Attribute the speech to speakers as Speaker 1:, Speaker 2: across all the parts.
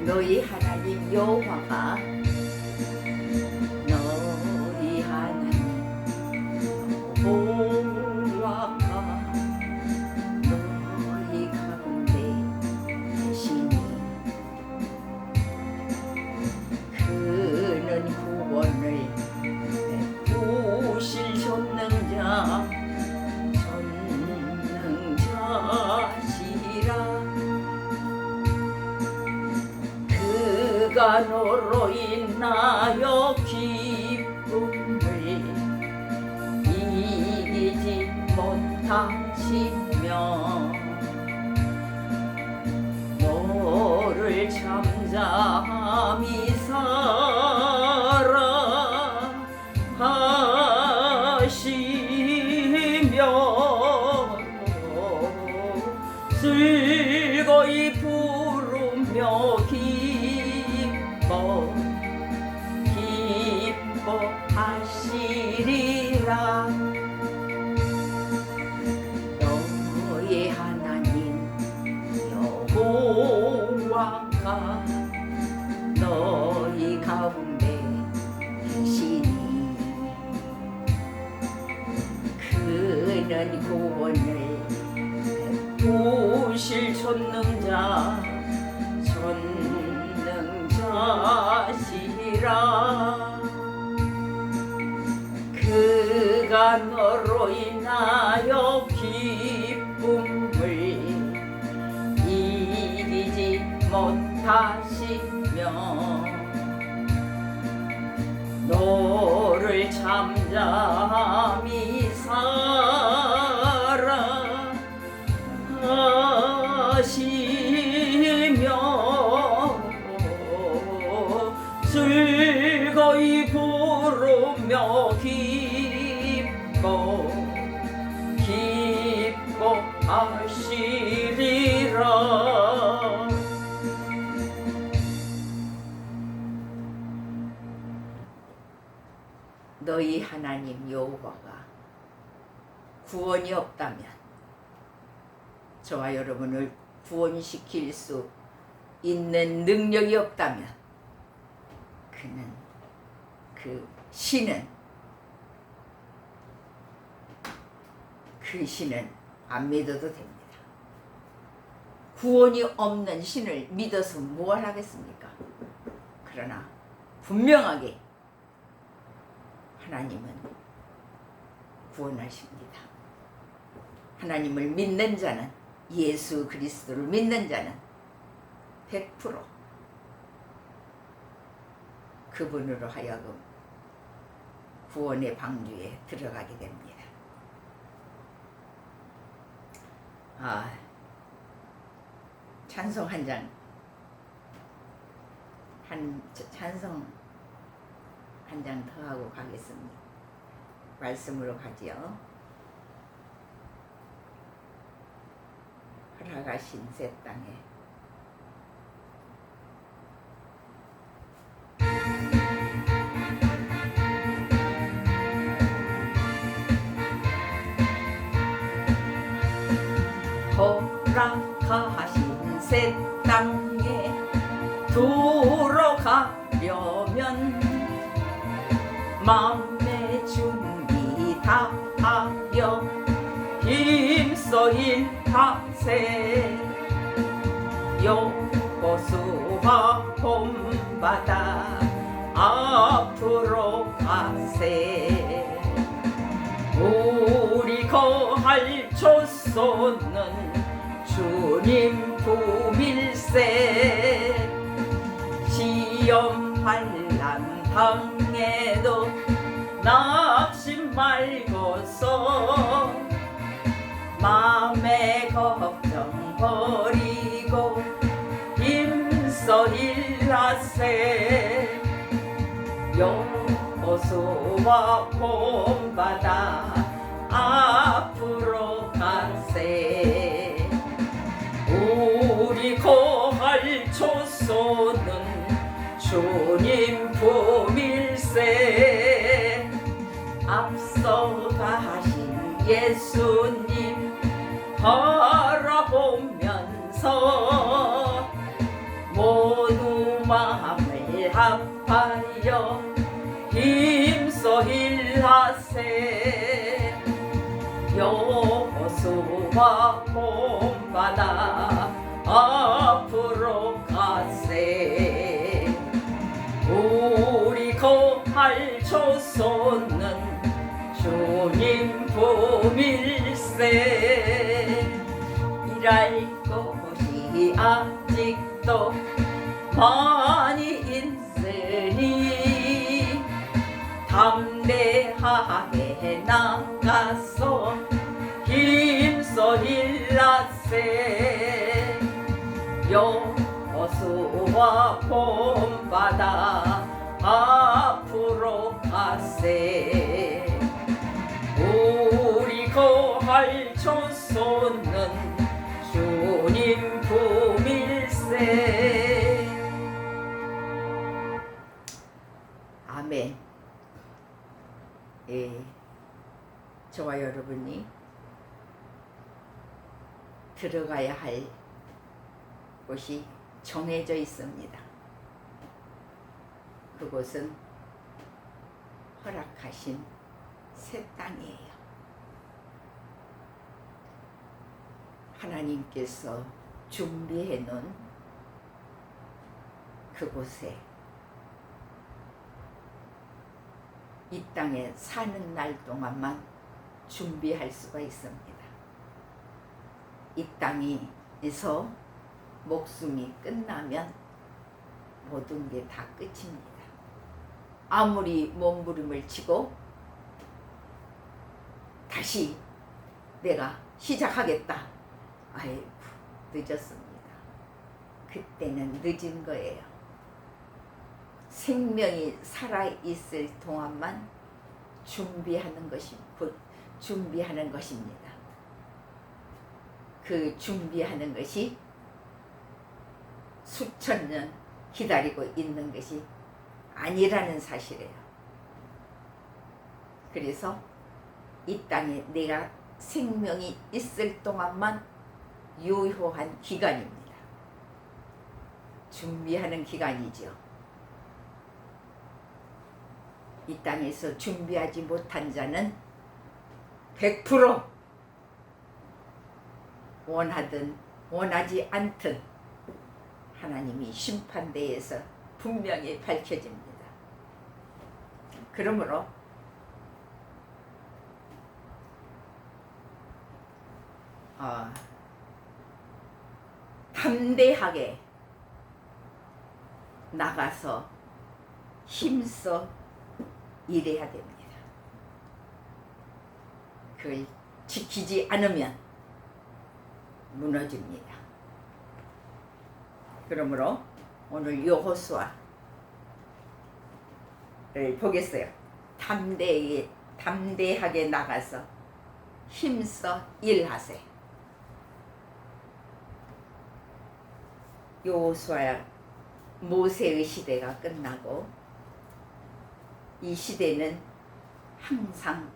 Speaker 1: 너희 하나님 여호와가 너희 하나님 여호와가 너희 가운데 계시니 그는 구원을 베푸실 전능자 전능자시라. 그가 너로 인하여 기쁨을 이기지 못하시며 너를 잠잠히 사랑하시며 즐거이 부르며 기뻐하시리라. 너의 하나님 여호와가 너희 가운데 계시니 그는 구원을 베푸실 전능자 전능자시라. 그가 너로 인하여 기쁨을 이기지 못하시며 너를 잠잠히 사랑하시며 즐거이 부르며 기뻐하시리라. 너희 하나님 여호와가 구원이 없다면, 저와 여러분을 구원시킬 수 있는 능력이 없다면, 그 신은 안 믿어도 됩니다. 구원이 없는 신을 믿어서 뭘 하겠습니까? 그러나 분명하게 하나님은 구원하십니다. 하나님을 믿는 자는, 예수 그리스도를 믿는 자는 100% 그분으로 하여금 구원의 방주에 들어가게 됩니다. 찬송 한 장, 찬송 한 장 더 하고 가겠습니다. 말씀으로 가지요. 살아가신 새 땅에 허락하신 새 땅에 들어가려면 마음의 준비 다 하여 힘써 일하세. 여호수아 본받아 앞으로 가세. 우리 거할 조소는 주님 품일세. 시험 환난 당해도 낙심 말고서 마음의 걱정 버리고 힘써 일하세. 여호수아 본받아 앞으로 가세. 우리 거할 조소는 주님 품일세. 앞서 가신 예수님 바라보면서 모두 위하여 힘써 일하세. 여호수아 본받아 앞으로 가세. 우리 거할 조선은 주님 품일세. 일할 것이 아직도 많이 있으니 담대하게 나가서 힘써 일하세. 여호수아 본받아 앞으로 가세. 우리 거할 조선은 주님 품일세. 아멘. 예, 저와 여러분이 들어가야 할 곳이 정해져 있습니다. 그곳은 허락하신 새 땅이에요. 하나님께서 준비해 놓은 그곳에 이 땅에 사는 날 동안만 준비할 수가 있습니다. 이 땅에서 목숨이 끝나면 모든 게 다 끝입니다. 아무리 몸부림을 치고 다시 내가 시작하겠다. 아이고, 늦었습니다. 그때는 늦은 거예요. 생명이 살아있을 동안만 준비하는 것입니다. 그 준비하는 것이 수천 년 기다리고 있는 것이 아니라는 사실이에요. 그래서 이 땅에 내가 생명이 있을 동안만 유효한 기간입니다. 준비하는 기간이죠. 이 땅에서 준비하지 못한 자는 100% 원하든 원하지 않든 하나님이 심판대에서 분명히 밝혀집니다. 그러므로 담대하게 나가서 힘써 일해야 됩니다. 그걸 지키지 않으면 무너집니다. 그러므로 오늘 여호수아를 보겠어요. 담대하게 나가서 힘써 일하세. 여호수아 모세의 시대가 끝나고 이 시대는 항상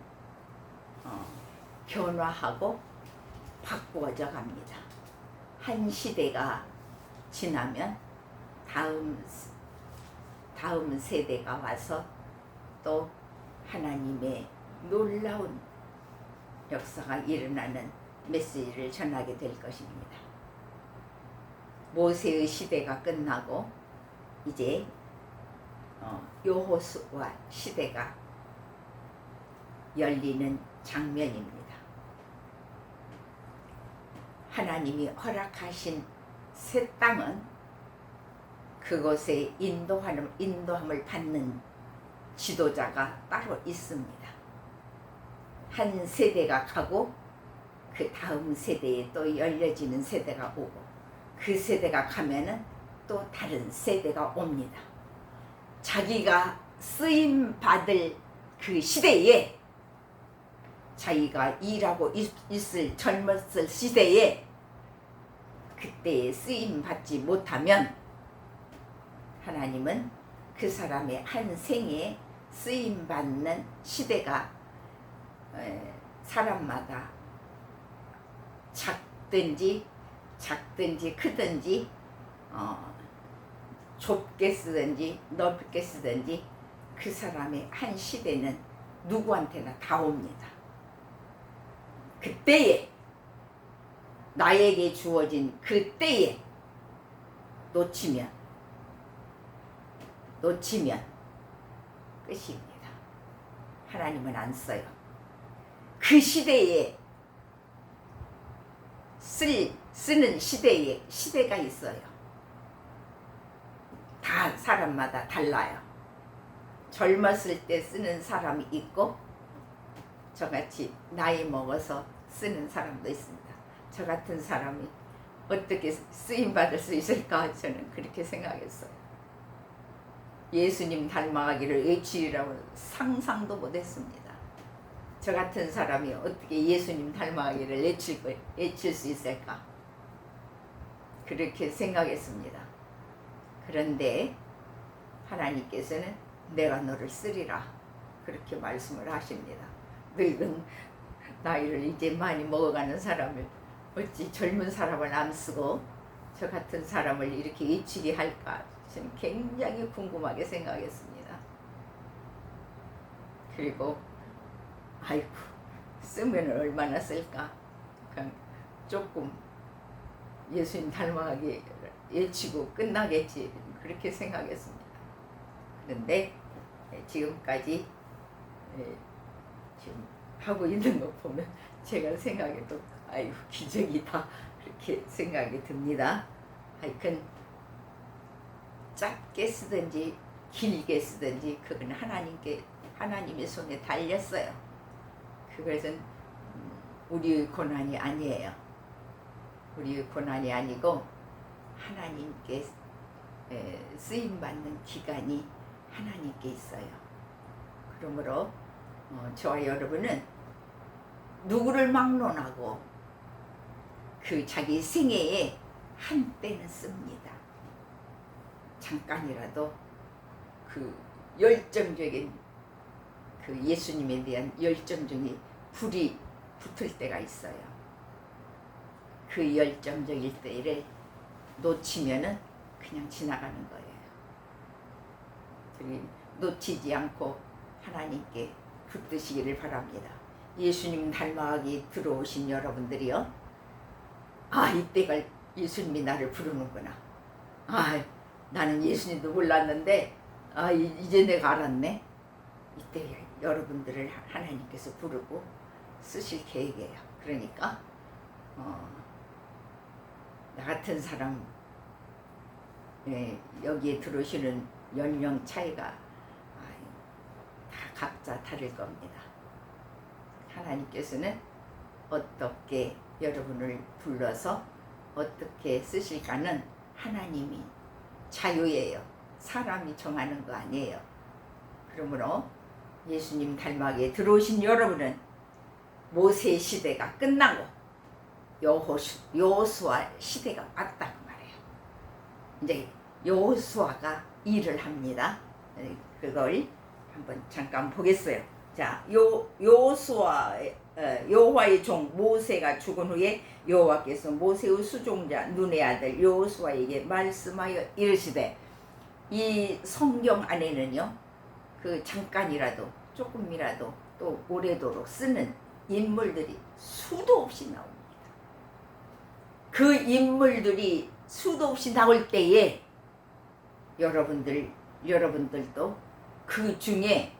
Speaker 1: 변화하고 바꾸어져 갑니다. 한 시대가 지나면 다음 세대가 와서 또 하나님의 놀라운 역사가 일어나는 메시지를 전하게 될 것입니다. 모세의 시대가 끝나고 이제 여호수아 시대가 열리는 장면입니다. 하나님이 허락하신 새 땅은 그곳에 인도함을 받는 지도자가 따로 있습니다. 한 세대가 가고 그 다음 세대에 또 열려지는 세대가 오고 그 세대가 가면은 또 다른 세대가 옵니다. 자기가 쓰임 받을 그 시대에 자기가 일하고 있을 젊었을 시대에 그때에 쓰임 받지 못하면 하나님은 그 사람의 한 생에 쓰임 받는 시대가 사람마다 작든지 크든지 좁게 쓰든지 넓게 쓰든지 그 사람의 한 시대는 누구한테나 다 옵니다. 그때에 나에게 주어진 그때에 놓치면 끝입니다. 하나님은 안 써요. 그 시대에 쓰는 시대가 있어요. 다 사람마다 달라요. 젊었을 때 쓰는 사람이 있고 저같이 나이 먹어서 쓰는 사람도 있습니다. 저 같은 사람이 어떻게 쓰임받을 수 있을까 저는 그렇게 생각했어요. 예수님 닮아가기를 외치리라고 상상도 못했습니다. 저 같은 사람이 어떻게 예수님 닮아가기를 외칠 수 있을까 그렇게 생각했습니다. 그런데 하나님께서는 내가 너를 쓰리라 그렇게 말씀을 하십니다. 늙은 나이를 이제 많이 먹어가는 사람을 어찌 젊은 사람을 안 쓰고 저 같은 사람을 이렇게 외치게 할까 저는 굉장히 궁금하게 생각했습니다. 그리고 아이고 쓰면 얼마나 쓸까 그냥 조금 예수님 닮아가게 외치고 끝나겠지 그렇게 생각했습니다. 그런데 지금까지 지금 하고 있는 거 보면 제가 생각해도 아이고 기적이다 그렇게 생각이 듭니다. 하여튼 짧게 쓰든지 길게 쓰든지 그건 하나님의 손에 달렸어요. 그것은 우리의 고난이 아니에요. 우리의 고난이 아니고 하나님께 쓰임받는 기간이 하나님께 있어요. 그러므로 저와 여러분은 누구를 막론하고 그 자기 생애에 한때는 씁니다. 잠깐이라도 그 열정적인 그 예수님에 대한 열정적인 불이 붙을 때가 있어요. 그 열정적일 때를 놓치면은 그냥 지나가는 거예요. 저기 놓치지 않고 하나님께 붙드시기를 바랍니다. 예수님 닮아가기 들어오신 여러분들이요. 아, 이때가 예수님이 나를 부르는구나. 아, 나는 예수님도 몰랐는데 아, 이제 내가 알았네. 이때 여러분들을 하나님께서 부르고 쓰실 계획이에요. 그러니까 나 같은 사람 여기에 들어오시는 연령 차이가 다 각자 다를 겁니다. 하나님께서는 어떻게 여러분을 불러서 어떻게 쓰실까는 하나님이 자유예요. 사람이 정하는 거 아니에요. 그러므로 예수님 닮아게 들어오신 여러분은 모세 시대가 끝나고 여호수아 시대가 왔다고 말해요. 이제 여호수아가 일을 합니다. 그걸 한번 잠깐 보겠어요. 자, 여호와의 종 모세가 죽은 후에 여호와께서 모세의 수종자 눈의 아들 여호수아에게 말씀하여 이르시되, 이 성경 안에는요 그 잠깐이라도 조금이라도 또 오래도록 쓰는 인물들이 수도 없이 나옵니다. 그 인물들이 수도 없이 나올 때에 여러분들도 그 중에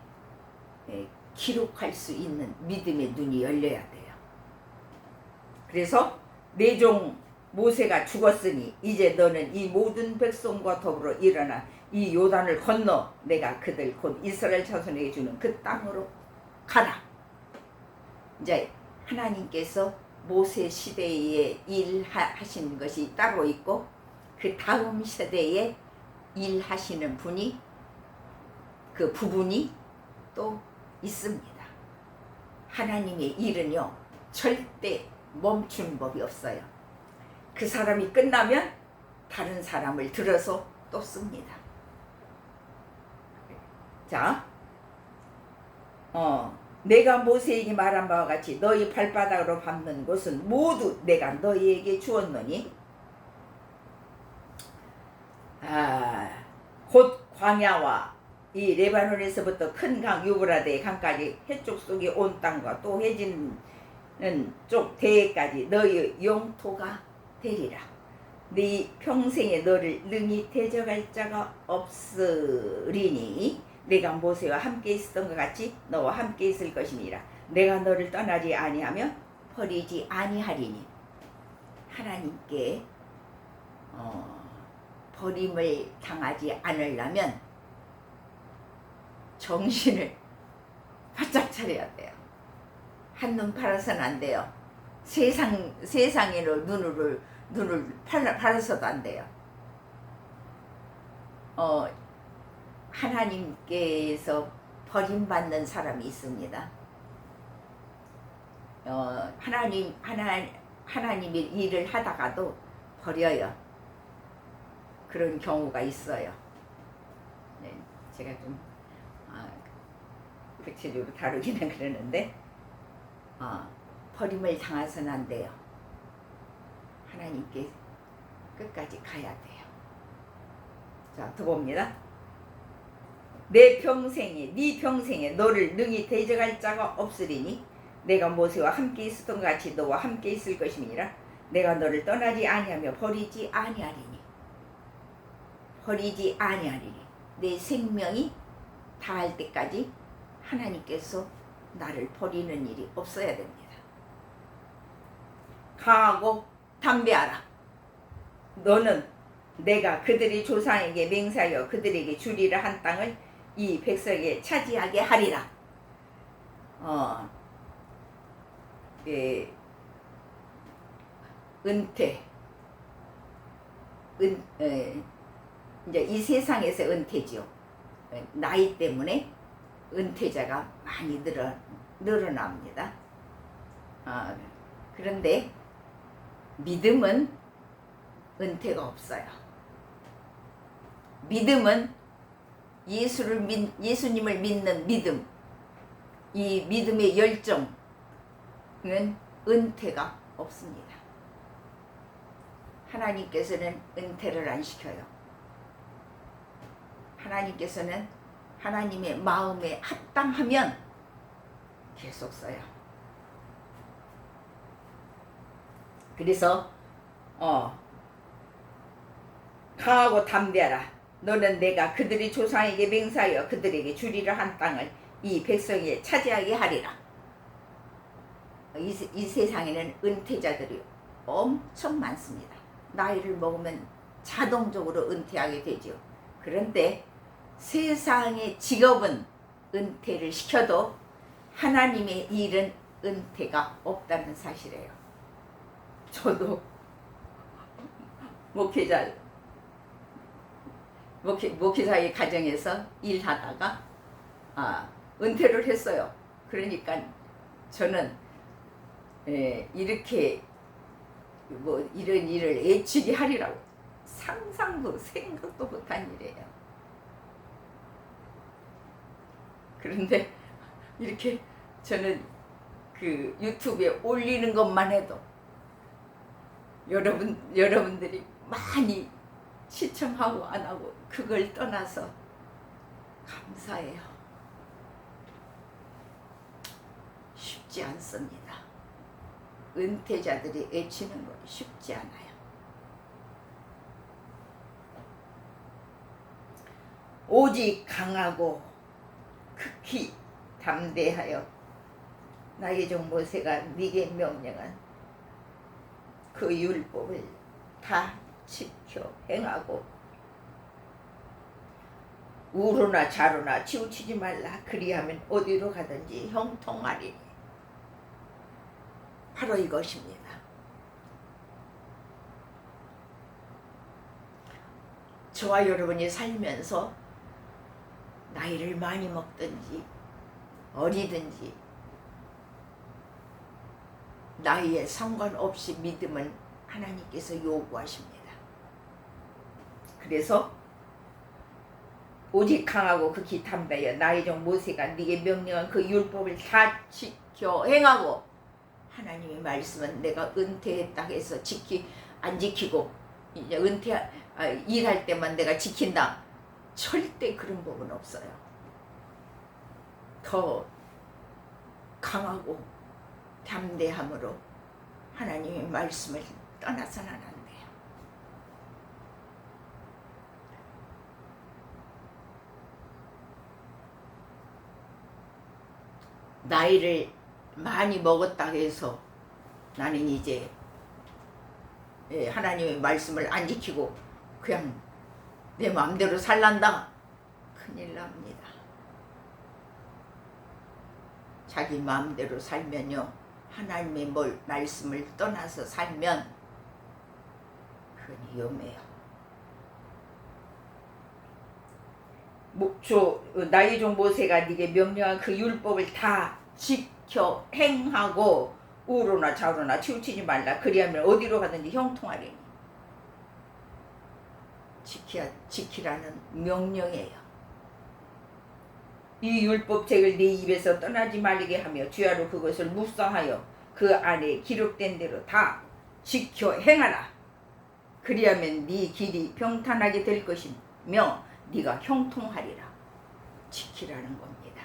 Speaker 1: 기록할 수 있는 믿음의 눈이 열려야 돼요. 그래서 내 종 모세가 죽었으니 이제 너는 이 모든 백성과 더불어 일어나 이 요단을 건너 내가 그들 곧 이스라엘 자손에게 주는 그 땅으로 가라. 이제 하나님께서 모세 시대에 일하신 것이 따로 있고 그 다음 세대에 일하시는 분이 그 부분이 또 있습니다. 하나님의 일은요 절대 멈추는 법이 없어요. 그 사람이 끝나면 다른 사람을 들어서 또 씁니다. 자, 내가 모세에게 말한 바와 같이 너희 발바닥으로 밟는 곳은 모두 내가 너희에게 주었노니, 곧 광야와 이 레바논에서부터 큰 강 유브라데 강까지 해쪽 속에 온 땅과 또 해지는 쪽 대해까지 너희 영토가 되리라. 네 평생에 너를 능히 대적할 자가 없으리니 내가 모세와 함께 있었던 것 같이 너와 함께 있을 것이니라. 내가 너를 떠나지 아니하며 버리지 아니하리니. 하나님께 버림을 당하지 않으려면 정신을 바짝 차려야 돼요. 한눈 팔아서는 안 돼요. 세상으로 눈을 팔아서도 안 돼요. 하나님께서 버림받는 사람이 있습니다. 하나님이 일을 하다가도 버려요. 그런 경우가 있어요. 네, 제가 좀 구체적으로 다루기는 그러는데 버림을 당해서는 안 돼요. 하나님께 끝까지 가야 돼요. 자, 두 봅니다. 네 평생에 너를 능히 대적할 자가 없으리니 내가 모세와 함께 있었던 것 같이 너와 함께 있을 것임이니라. 내가 너를 떠나지 아니하며 버리지 아니하리니. 내 생명이 다할 때까지 하나님께서 나를 버리는 일이 없어야 됩니다. 강하고 담대하라. 너는 내가 그들의 조상에게 맹세하여 그들에게 주리라 한 땅을 이 백성에게 차지하게 하리라. 은퇴. 이제 이 세상에서 은퇴죠. 나이 때문에 은퇴자가 많이 늘어납니다. 그런데 믿음은 은퇴가 없어요. 믿음은 예수님을 믿는 믿음, 이 믿음의 열정은 은퇴가 없습니다. 하나님께서는 은퇴를 안 시켜요. 하나님께서는 하나님의 마음에 합당하면 계속 써요. 그래서 강하고 담대하라. 너는 내가 그들의 조상에게 맹세하여 그들에게 주리라 한 땅을 이 백성에 차지하게 하리라. 이 세상에는 은퇴자들이 엄청 많습니다. 나이를 먹으면 자동적으로 은퇴하게 되죠. 그런데 세상의 직업은 은퇴를 시켜도 하나님의 일은 은퇴가 없다는 사실이에요. 저도 목회자의 가정에서 일하다가 은퇴를 했어요. 그러니까 저는 이렇게 이런 일을 애취게 하리라고 상상도 생각도 못한 일이에요. 그런데 이렇게 저는 그 유튜브에 올리는 것만 해도 여러분들이 많이 시청하고 안 하고 그걸 떠나서 감사해요. 쉽지 않습니다. 은퇴자들이 애치는 건 쉽지 않아요. 오직 강하고 극히 담대하여 나의 종 모세가 네게 명령한 그 율법을 다 지켜 행하고 우로나 좌로나 치우치지 말라. 그리하면 어디로 가든지 형통하리니. 바로 이것입니다. 저와 여러분이 살면서 나이를 많이 먹든지 어리든지 나이에 상관없이 믿음은 하나님께서 요구하십니다. 그래서 오직 강하고 극히 담대하여 나의 종 모세가 네게 명령한 그 율법을 다 지켜 행하고. 하나님의 말씀은 내가 은퇴했다 해서 안 지키고 이제 일할 때만 내가 지킨다. 절대 그런 법은 없어요. 더 강하고 담대함으로 하나님의 말씀을 떠나서는 안 돼요. 나이를 많이 먹었다고 해서 나는 이제 하나님의 말씀을 안 지키고 그냥 내 마음대로 살란다. 큰일 납니다. 자기 마음대로 살면요, 하나님의 말씀을 떠나서 살면 그건 위험해요. 나의 종 모세가 네게 명령한 그 율법을 다 지켜 행하고 우로나 좌로나 치우치지 말라. 그리하면 어디로 가든지 형통하리니. 지키라는 명령이에요. 이 율법책을 네 입에서 떠나지 말게 하며 주야로 그것을 묵상하여 그 안에 기록된 대로 다 지켜 행하라. 그리하면 네 길이 평탄하게 될 것이며 네가 형통하리라. 지키라는 겁니다.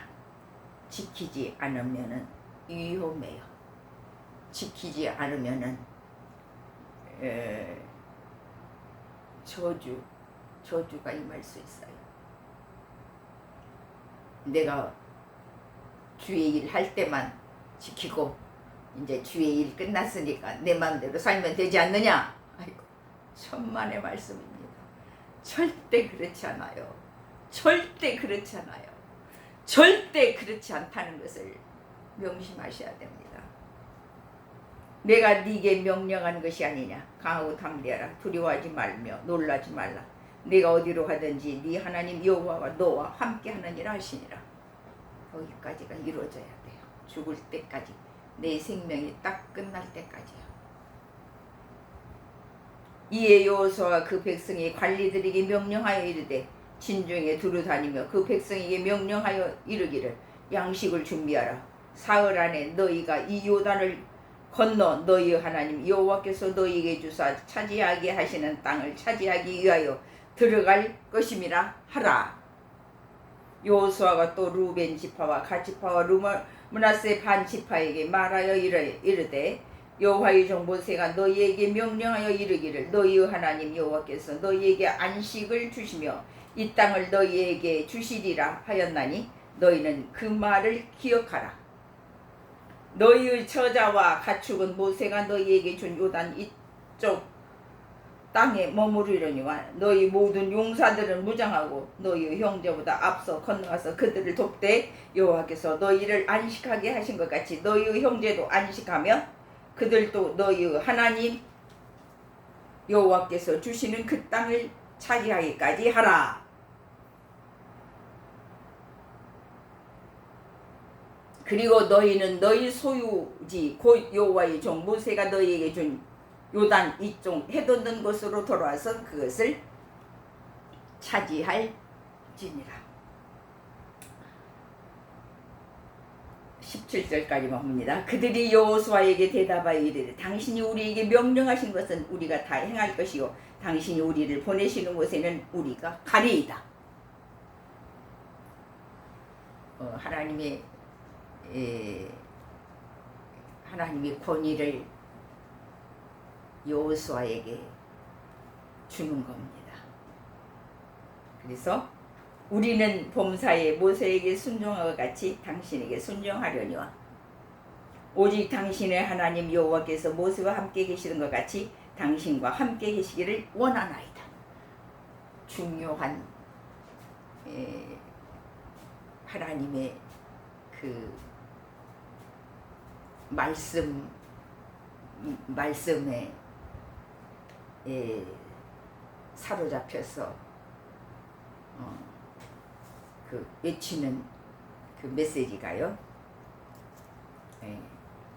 Speaker 1: 지키지 않으면은 위험해요. 지키지 않으면은 저주가 임할 수 있어요. 내가 주의 일 할 때만 지키고 이제 주의 일 끝났으니까 내 마음대로 살면 되지 않느냐? 아이고, 천만의 말씀입니다. 절대 그렇지 않아요. 절대 그렇지 않아요. 절대 그렇지 않다는 것을 명심하셔야 됩니다. 내가 네게 명령한 것이 아니냐. 강하고 담대하라. 두려워하지 말며 놀라지 말라. 네가 어디로 가든지 네 하나님 여호와가 너와 함께 하느니라 하시니라. 거기까지가 이루어져야 돼요. 죽을 때까지. 내 생명이 딱 끝날 때까지요. 이에 여호수아가 그 백성의 관리들에게 명령하여 이르되 진중에 두루 다니며 그 백성에게 명령하여 이르기를 양식을 준비하라. 사흘 안에 너희가 이 요단을 건너 너희 하나님 여호와께서 너희에게 주사 차지하게 하시는 땅을 차지하기 위하여 들어갈 것임이라 하라. 여호수아가 또 루벤 지파와 갓 지파와 므낫세 반 지파에게 말하여 이르되 여호와의 종 모세가 너희에게 명령하여 이르기를 너희의 하나님 여호와께서 너희에게 안식을 주시며 이 땅을 너희에게 주시리라 하였나니 너희는 그 말을 기억하라. 너희의 처자와 가축은 모세가 너희에게 준 요단 이쪽 땅에 머무르려니와 너희 모든 용사들은 무장하고 너희의 형제보다 앞서 건너가서 그들을 돕되 여호와께서 너희를 안식하게 하신 것 같이 너희의 형제도 안식하며 그들도 너희의 하나님 여호와께서 주시는 그 땅을 차지하기까지 하라. 그리고 너희는 너희 소유지 곧 여호와의 종 모세가 너희에게 준 요단 이쪽 해돋는 곳으로 돌아와서 그것을 차지할지니라. 17절까지만 봅니다. 그들이 여호수아에게 대답하여 이르되 당신이 우리에게 명령하신 것은 우리가 다 행할 것이요 당신이 우리를 보내시는 곳에는 우리가 가리이다. 하나님의 권위를 여호수아에게 주는 겁니다. 그래서 우리는 범사에 모세에게 순종하고 같이 당신에게 순종하려니와 오직 당신의 하나님 여호와께서 모세와 함께 계시는 것 같이 당신과 함께 계시기를 원하나이다. 중요한 하나님의 그 말씀에 사로잡혀서 그 외치는 그 메시지가요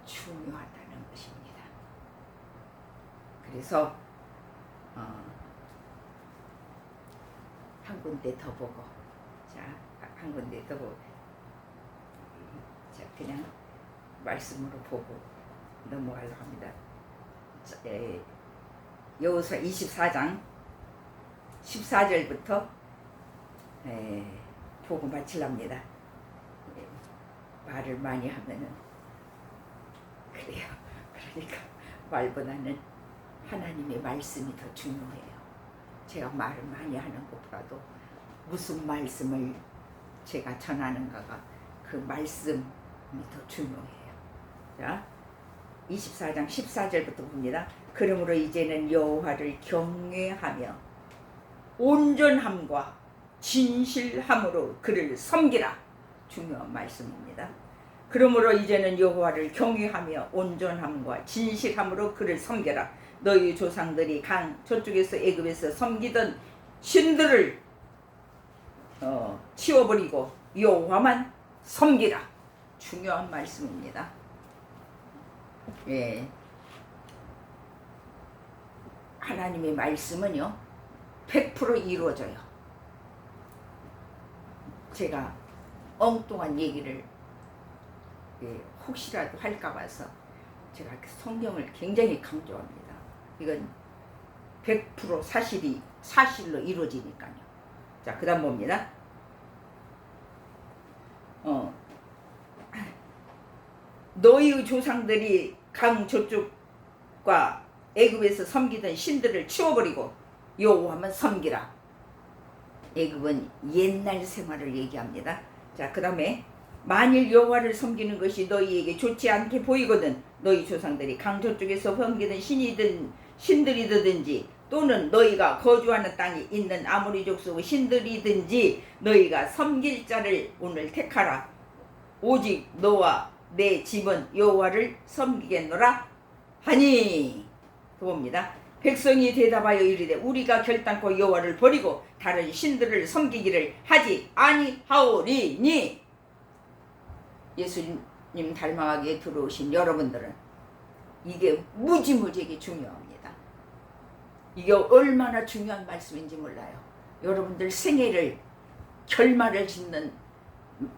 Speaker 1: 중요하다는 것입니다. 그래서 한 군데 더 보고 한 군데 더 보고 그냥 말씀으로 보고 넘어가려고 합니다. 여호수아 24장 14절부터 보고 마칠랍니다. 말을 많이 하면은 그래요. 그러니까 말보다는 하나님의 말씀이 더 중요해요. 제가 말을 많이 하는 것보다도 무슨 말씀을 제가 전하는가가 그 말씀이 더 중요해요. 자, 24장 14절부터 봅니다. 그러므로 이제는 여호와를 경외하며 온전함과 진실함으로 그를 섬기라. 중요한 말씀입니다. 그러므로 이제는 여호와를 경외하며 온전함과 진실함으로 그를 섬겨라. 너희 조상들이 강 저쪽에서 애굽에서 섬기던 신들을 치워버리고 여호와만 섬기라. 중요한 말씀입니다. 예. 하나님의 말씀은요 100% 이루어져요. 제가 엉뚱한 얘기를 혹시라도 할까 봐서 제가 성경을 굉장히 강조합니다. 이건 100% 사실로 이루어지니까요. 자, 그 다음 봅니다. 너희 조상들이 강 저쪽과 애굽에서 섬기던 신들을 치워버리고 여호와만 섬기라. 애굽은 옛날 생활을 얘기합니다. 자, 그 다음에 만일 여호와를 섬기는 것이 너희에게 좋지 않게 보이거든 너희 조상들이 강 저쪽에서 섬기던 신들이든지 또는 너희가 거주하는 땅에 있는 아모리 족속의 신들이든지 너희가 섬길 자를 오늘 택하라. 오직 너와 내 집은 여호와를 섬기겠노라 하니. 또 봅니다. 백성이 대답하여 이르되 우리가 결단코 여호와를 버리고 다른 신들을 섬기기를 하지 아니하오리니. 예수님 닮아가게 들어오신 여러분들은 이게 무지무지하게 중요합니다. 이게 얼마나 중요한 말씀인지 몰라요. 여러분들 생애를 결말을 짓는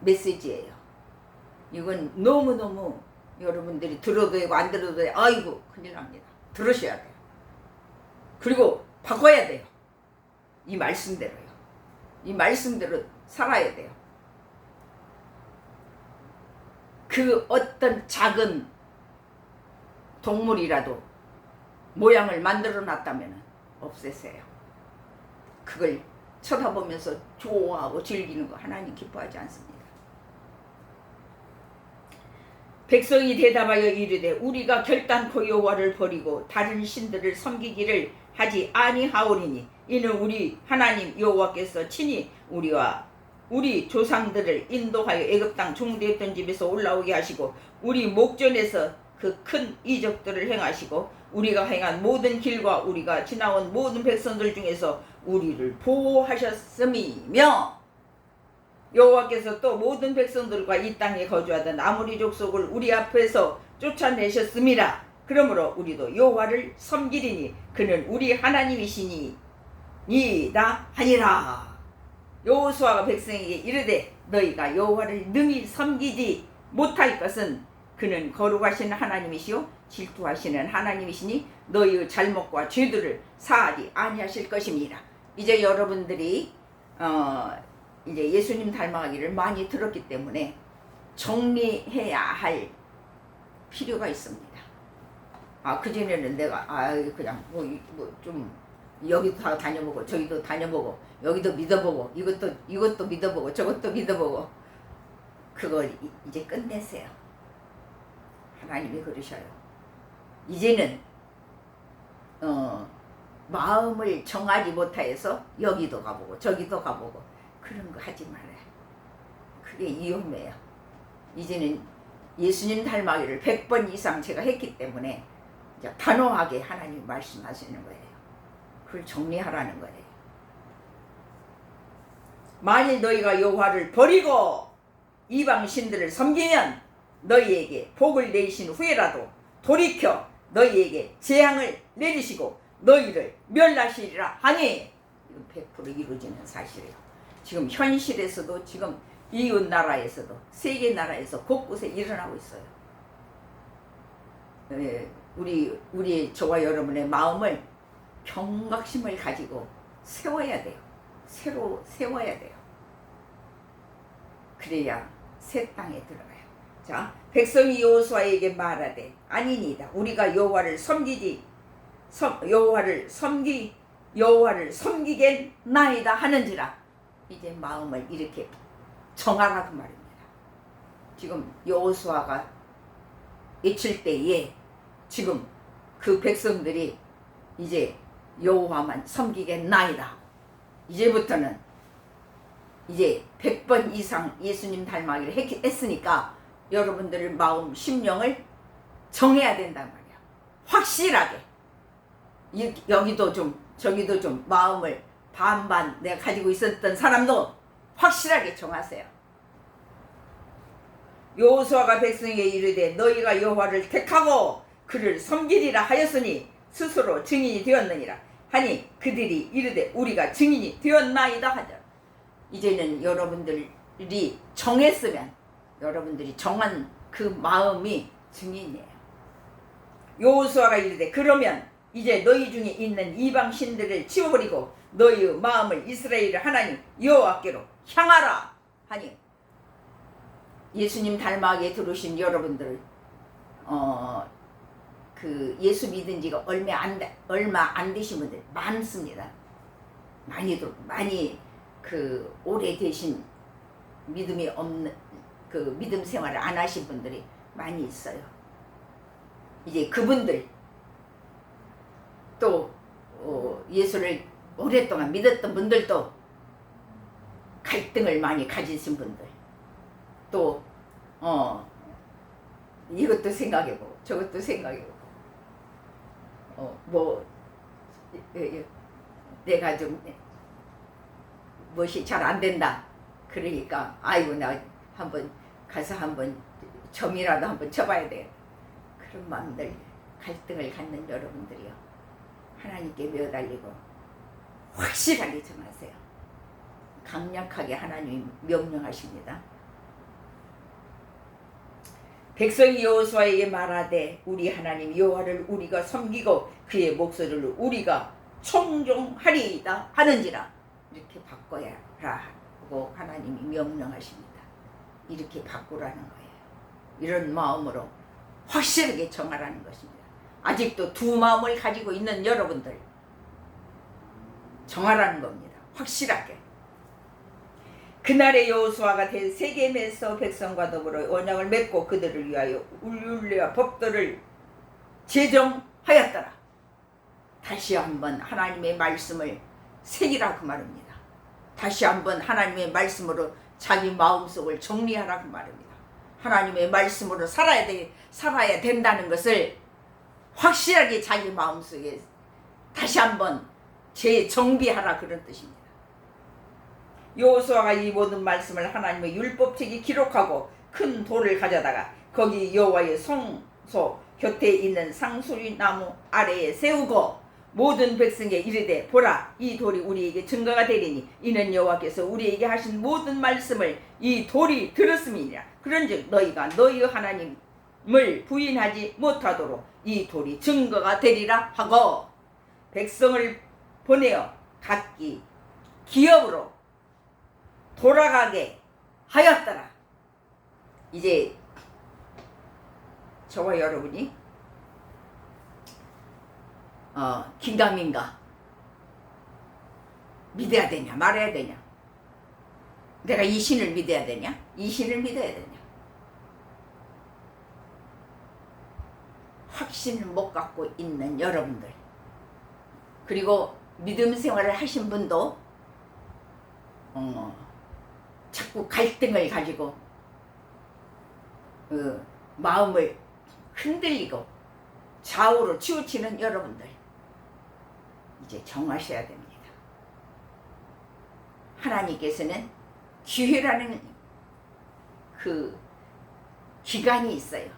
Speaker 1: 메시지예요. 이건 너무너무 여러분들이 들어도 되고 안 들어도 되고 아이고 큰일 납니다. 들으셔야 돼요. 그리고 바꿔야 돼요. 이 말씀대로요. 이 말씀대로 살아야 돼요. 그 어떤 작은 동물이라도 모양을 만들어 놨다면 없애세요. 그걸 쳐다보면서 좋아하고 즐기는 거 하나님 기뻐하지 않습니다. 백성이 대답하여 이르되 우리가 결단코 여호와를 버리고 다른 신들을 섬기기를 하지 아니하오리니 이는 우리 하나님 여호와께서 친히 우리와 우리 조상들을 인도하여 애굽 땅 종되었던 집에서 올라오게 하시고 우리 목전에서 그 큰 이적들을 행하시고 우리가 행한 모든 길과 우리가 지나온 모든 백성들 중에서 우리를 보호하셨음이며 여호와께서 또 모든 백성들과 이 땅에 거주하던 아모리 족속을 우리 앞에서 쫓아내셨음이라. 그러므로 우리도 여호와를 섬기리니 그는 우리 하나님이시니 이다 하니라. 여호수아가 백성에게 이르되 너희가 여호와를 능히 섬기지 못할 것은 그는 거룩하신 하나님이시요 질투하시는 하나님이시니 너희의 잘못과 죄들을 사하지 아니하실 것입니다. 이제 여러분들이 이제 예수님 닮아가기를 많이 들었기 때문에 정리해야 할 필요가 있습니다. 그전에는 내가 그냥 좀 여기도 다 다녀보고 저기도 다녀보고 여기도 믿어보고 이것도 믿어보고 저것도 믿어보고 그거 이제 끝내세요. 하나님이 그러셔요. 이제는 마음을 정하지 못하여서 여기도 가보고 저기도 가보고 그런 거 하지 말아요. 그게 위험해요. 이제는 예수님 닮아기를 100번 이상 제가 했기 때문에 이제 단호하게 하나님이 말씀하시는 거예요. 그걸 정리하라는 거예요. 만일 너희가 여호와를 버리고 이방 신들을 섬기면 너희에게 복을 내리신 후에라도 돌이켜 너희에게 재앙을 내리시고 너희를 멸하시리라 하니. 이건 100% 이루어지는 사실이에요. 지금 현실에서도 지금 이웃 나라에서도 세계 나라에서 곳곳에 일어나고 있어요. 우리 저와 여러분의 마음을 경각심을 가지고 세워야 돼요. 새로 세워야 돼요. 그래야 새 땅에 들어가요. 자, 백성이 여호수아에게 말하되 아니니이다. 우리가 여호와를 섬기겠나이다 하는지라. 이제 마음을 이렇게 정하라 그 말입니다. 지금 여호수아가 외칠 때에 지금 그 백성들이 이제 여호와만 섬기겠나이다. 이제부터는 이제 100번 이상 예수님 닮아기를 했으니까 여러분들의 마음 심령을 정해야 된단 말이야. 확실하게. 여기도 좀 저기도 좀 마음을 반반 내가 가지고 있었던 사람도 확실하게 정하세요. 여호수아가 백성에게 이르되 너희가 여호와를 택하고 그를 섬기리라 하였으니 스스로 증인이 되었느니라 하니 그들이 이르되 우리가 증인이 되었나이다 하더라. 이제는 여러분들이 정했으면 여러분들이 정한 그 마음이 증인이에요. 여호수아가 이르되 그러면 이제 너희 중에 있는 이방 신들을 치워버리고 너희의 마음을 이스라엘의 하나님 여호와께로 향하라 하니 예수님 닮아게 들으신 여러분들 그 예수 믿은 지가 얼마 안 되신 분들 많습니다. 많이 그 오래되신 믿음이 없는 그 믿음 생활을 안 하신 분들이 많이 있어요. 이제 그분들 또 예수를 오랫동안 믿었던 분들도 갈등을 많이 가지신 분들 또 이것도 생각해보고 저것도 생각해보고 내가 좀 무엇이 잘 안 된다 그러니까 아이고 나 한번 가서 한번 점이라도 한번 쳐봐야 돼. 그런 마음들 갈등을 갖는 여러분들이요 하나님께 매어달리고 확실하게 정하세요. 강력하게 하나님이 명령하십니다. 백성이 여호수아에게 말하되 우리 하나님 여호와를 우리가 섬기고 그의 목소리를 우리가 청종하리이다 하는지라. 이렇게 바꿔야 하고 하나님이 명령하십니다. 이렇게 바꾸라는 거예요. 이런 마음으로 확실하게 정하라는 것입니다. 아직도 두 마음을 가지고 있는 여러분들 정하라는 겁니다. 확실하게. 그날에 여호수아가 세겜에서 백성과 더불어 언약을 맺고 그들을 위하여 율례와 법도를 제정하였더라. 다시 한번 하나님의 말씀을 새기라 그 말입니다. 다시 한번 하나님의 말씀으로 자기 마음속을 정리하라 그 말입니다. 하나님의 말씀으로 살아야 된다는 것을 확실하게 자기 마음속에 다시 한번 재정비하라 그런 뜻입니다. 여호수아가 이 모든 말씀을 하나님의 율법책에 기록하고 큰 돌을 가져다가 거기 여호와의 성소 곁에 있는 상수리 나무 아래에 세우고 모든 백성에게 이르되 보라 이 돌이 우리에게 증거가 되리니 이는 여호와께서 우리에게 하신 모든 말씀을 이 돌이 들었음이니라. 그런즉 너희가 너희의 하나님을 부인하지 못하도록 이 돌이 증거가 되리라 하고 백성을 보내어 각기 기업으로 돌아가게 하였더라. 이제 저와 여러분이 긴가민가 믿어야 되냐 말아야 되냐, 내가 이 신을 믿어야 되냐 이 신을 믿어야 되냐, 확신을 못 갖고 있는 여러분들, 그리고 믿음 생활을 하신 분도 자꾸 갈등을 가지고 마음을 흔들리고 좌우로 치우치는 여러분들 이제 정하셔야 됩니다. 하나님께서는 기회라는 그 기간이 있어요.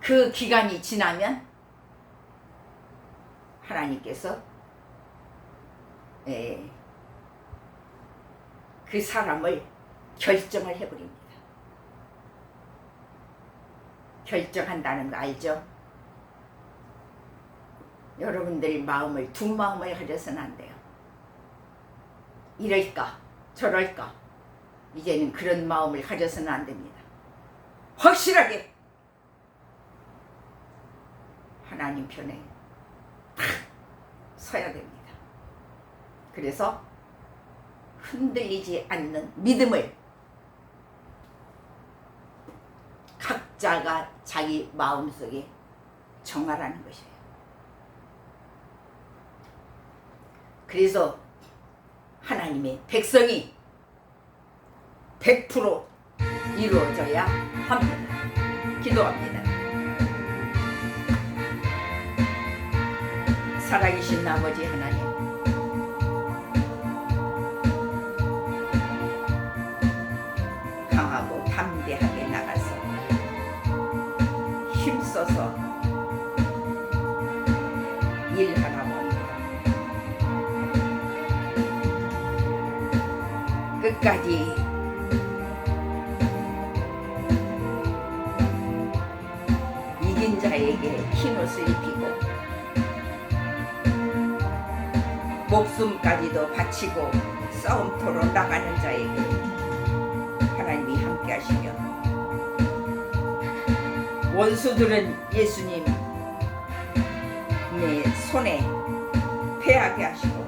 Speaker 1: 그 기간이 지나면 하나님께서 그 사람을 결정을 해버립니다. 결정한다는 거 알죠? 여러분들이 마음을 두 마음을 가져서는 안 돼요. 이럴까 저럴까 이제는 그런 마음을 가져서는 안 됩니다. 확실하게 하나님 편에 탁 서야 됩니다. 그래서 흔들리지 않는 믿음을 각자가 자기 마음속에 정하라는 것이에요. 그래서 하나님의 백성이 100% 이루어져야 합니다. 기도합니다. 살아계신 아버지 하나님, 강하고 담대하게 나가서 힘써서 일하라고 합니다. 끝까지 이긴 자에게 흰옷을 입히고 목숨까지도 바치고 싸움터로 나가는 자에게 하나님이 함께 하시며, 원수들은 예수님 내 손에 패하게 하시고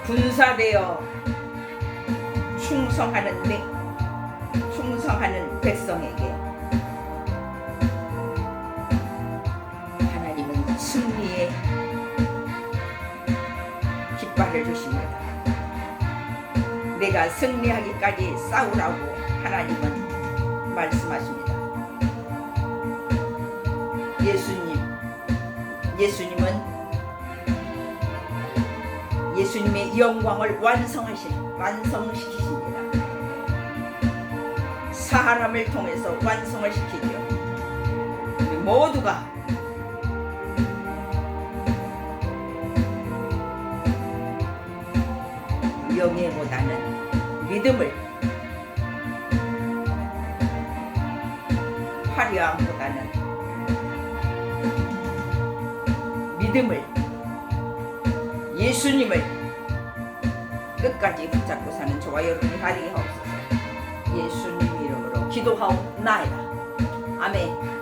Speaker 1: 군사되어 충성하는 백성에게 하나님은 승리의 깃발을 주십니다. 내가 승리하기까지 싸우라고 하나님은 말씀하십니다. 예수님의 영광을 완성시키십니다. 사람을 통해서 완성을 시키죠. 우리 모두가 명예보다는 믿음을, 화려함보다는 믿음을, 예수님을 끝까지 붙잡고 사는 저와 여러분이 가리게 하옵소서. 예수님 이름으로 기도하옵나이다. 아멘.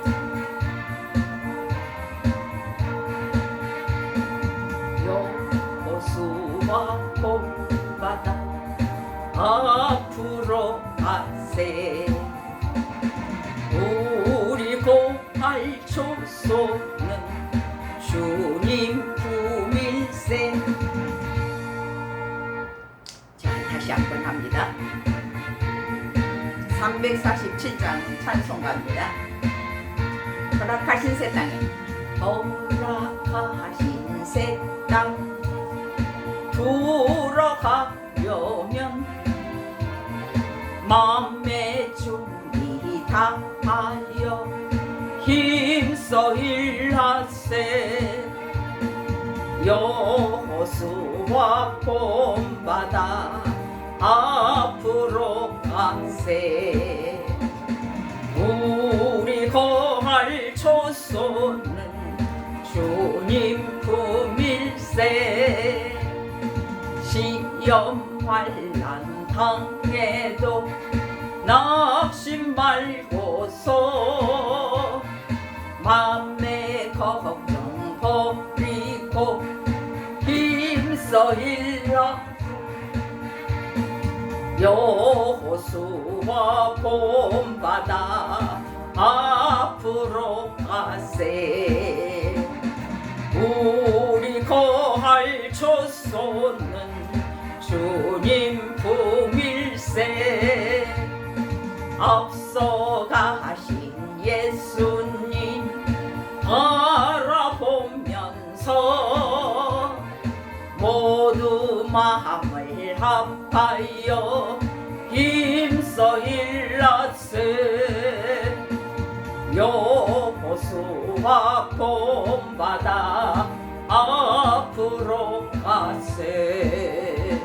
Speaker 1: 여호수아 본받아 앞으로 가세. 우리 고할 조소는 주님 품일세. 자, 다시 한번 합니다. 347장 찬송가입니다. 허락하신 새 땅에, 허락하신 새 땅 들어가려면 마음의 준비 다하여 힘써 일하세. 여호수아 본받아 앞으로 가세. 우리 거할 조소는 주님 품일세. 시험 환난 당해도 낙심 말고서 맘의 걱정 버리고 힘써 일하. 여호수아 본받아 앞으로 가세. 우리 거할 조소는 주님 품일세. 앞서가신 예수님 바라보면서 모두 마음을 합하여 힘써 일하세. 여호수아 본받아 앞으로 가세.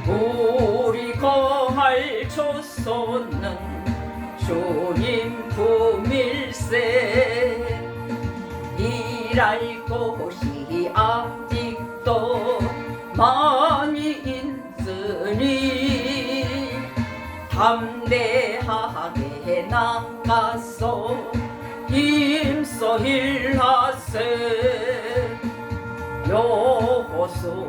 Speaker 1: 우리 거할 조소는 주님 품일세. 일할 곳이 아직도 많이 있는 담대하게 나가서 힘써 일하세. 여호수아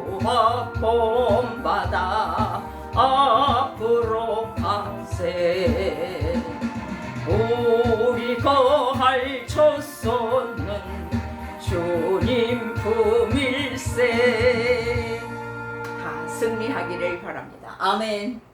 Speaker 1: 본받아 앞으로 가세. 우리 거할 초소는 주님 품일세. 다 승리하기를 바랍니다. 아멘.